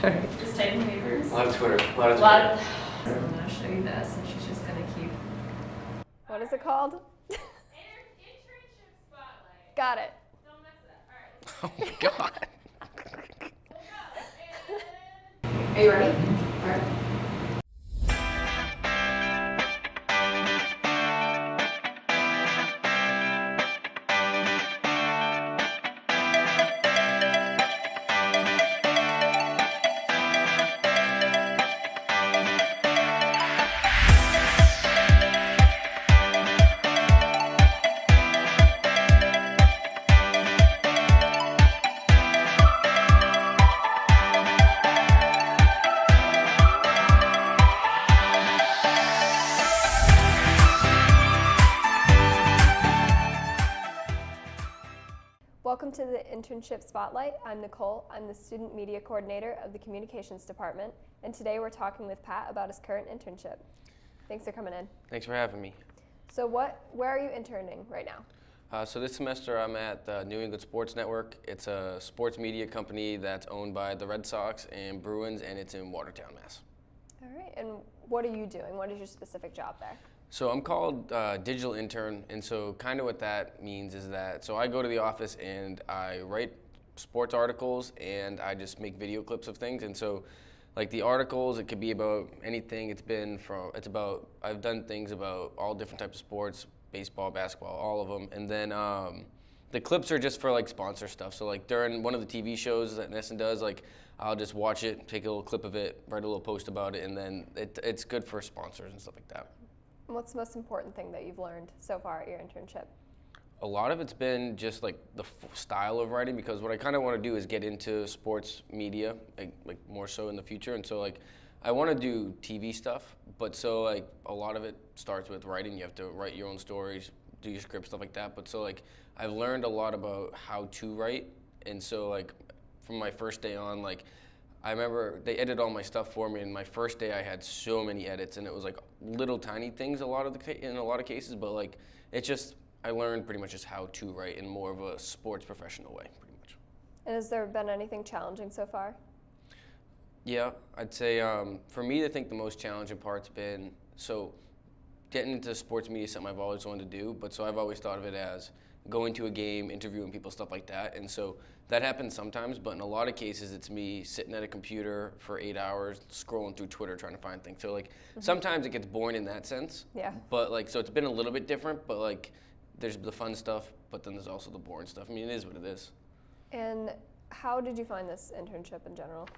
Just typing papers. A lot of Twitter. A lot of. I'm gonna show you this, and she's just gonna keep. What is it called? Internship spotlight. Got it. Don't mess it up. All right. Oh my god. Are you ready? All right. Welcome to the Internship Spotlight. I'm Nicole. I'm the Student Media Coordinator of the Communications Department, and today we're talking with Pat about his current internship. Thanks for coming in. Thanks for having me. So where are you interning right now? So this semester I'm at the New England Sports Network. It's a sports media company that's owned by the Red Sox and Bruins, and it's in Watertown, Mass. All right, and what are you doing? What is your specific job there? So I'm called digital intern, and so kind of what that means is that, so I go to the office and I write sports articles and I just make video clips of things. And so like the articles, it could be about anything. I've done things about all different types of sports, baseball, basketball, all of them. And then the clips are just for like sponsor stuff. So like during one of the TV shows that Nesson does, like I'll just watch it, take a little clip of it, write a little post about it, and then it's good for sponsors and stuff like that. What's the most important thing that you've learned so far at your internship? A lot of it's been just like the style of writing, because what I kind of want to do is get into sports media, like more so in the future. And so like I want to do TV stuff, but so like a lot of it starts with writing. You have to write your own stories, do your script, stuff like that. But so like I've learned a lot about how to write. And so like from my first day on, like I remember they edited all my stuff for me, and my first day I had so many edits, and it was like little tiny things in a lot of cases, but like it's just, I learned pretty much just how to write in more of a sports professional way, pretty much. And has there been anything challenging so far? Yeah, I'd say for me, I think the most challenging part's been, so getting into sports media is something I've always wanted to do, but so I've always thought of it as going to a game, interviewing people, stuff like that. And so that happens sometimes, but in a lot of cases, it's me sitting at a computer for 8 hours, scrolling through Twitter, trying to find things. So like sometimes it gets boring in that sense. Yeah. But like, so it's been a little bit different, but like there's the fun stuff, but then there's also the boring stuff. I mean, it is what it is. And how did you find this internship in general?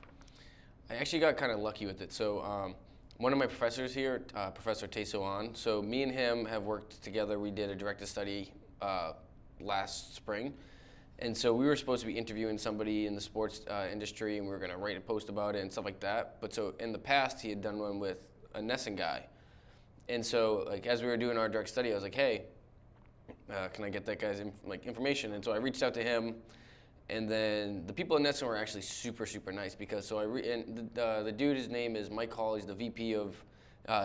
I actually got kind of lucky with it. So one of my professors here, Professor Teso, so me and him have worked together. We did a directed study last spring. And so we were supposed to be interviewing somebody in the sports industry, and we were going to write a post about it and stuff like that. But so in the past, he had done one with a Nesson guy. And so like as we were doing our direct study, I was like, hey, can I get that guy's information? And so I reached out to him. And then the people at Nesson were actually super, super nice, because so the dude, his name is Mike Hall. He's the VP of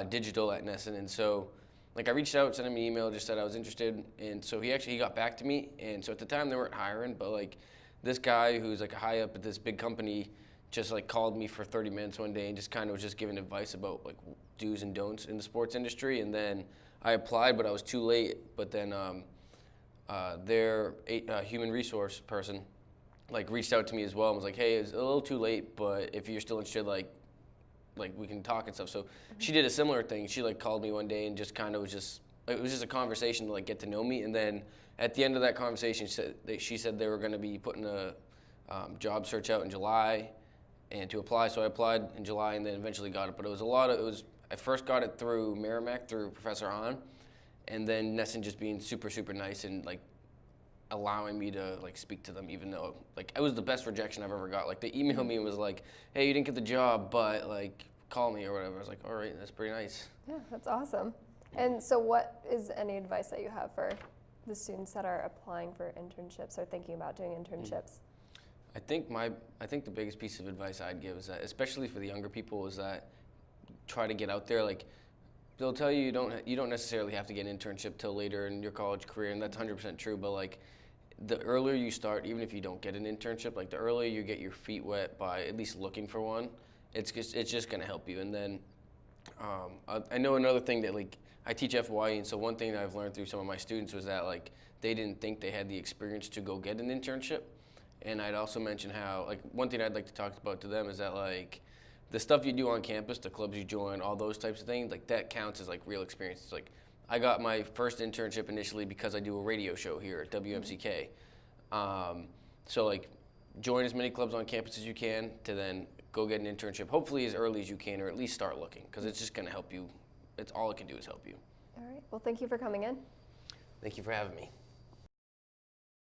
digital at Nesson. And so like I reached out, sent him an email, just said I was interested, and so he got back to me. And so at the time they weren't hiring, but like this guy who's like a high up at this big company just like called me for 30 minutes one day and just kind of was just giving advice about like do's and don'ts in the sports industry. And then I applied, but I was too late. But then their human resource person like reached out to me as well and was like, hey, it's a little too late, but if you're still interested, like we can talk and stuff. So she did a similar thing. She like called me one day and just kind of it was just a conversation to like get to know me. And then at the end of that conversation, she said they were going to be putting a job search out in July and to apply. So I applied in July and then eventually got it. But I first got it through Merrimack, through Professor Hahn, and then Nesson just being super, super nice and like allowing me to like speak to them, even though like it was the best rejection I've ever got. Like they emailed me and was like, hey, you didn't get the job, but like call me or whatever. I was like, all right, that's pretty nice. Yeah, that's awesome. And so what is any advice that you have for the students that are applying for internships or thinking about doing internships? I think the biggest piece of advice I'd give is that, especially for the younger people, is that try to get out there. Like they'll tell you you don't necessarily have to get an internship till later in your college career, and that's 100% true. But like the earlier you start, even if you don't get an internship, like the earlier you get your feet wet by at least looking for one, it's just gonna help you. And then I know another thing that, like, I teach FYE, and so one thing that I've learned through some of my students was that, like, they didn't think they had the experience to go get an internship. And I'd also mention how, like, one thing I'd like to talk about to them is that, like, the stuff you do on campus, the clubs you join, all those types of things, like, that counts as, like, real experience. It's like, I got my first internship initially because I do a radio show here at WMCK. So, like, join as many clubs on campus as you can to then go get an internship, hopefully as early as you can, or at least start looking, because it's just going to help you. It's all it can do is help you. All right. Well, thank you for coming in. Thank you for having me.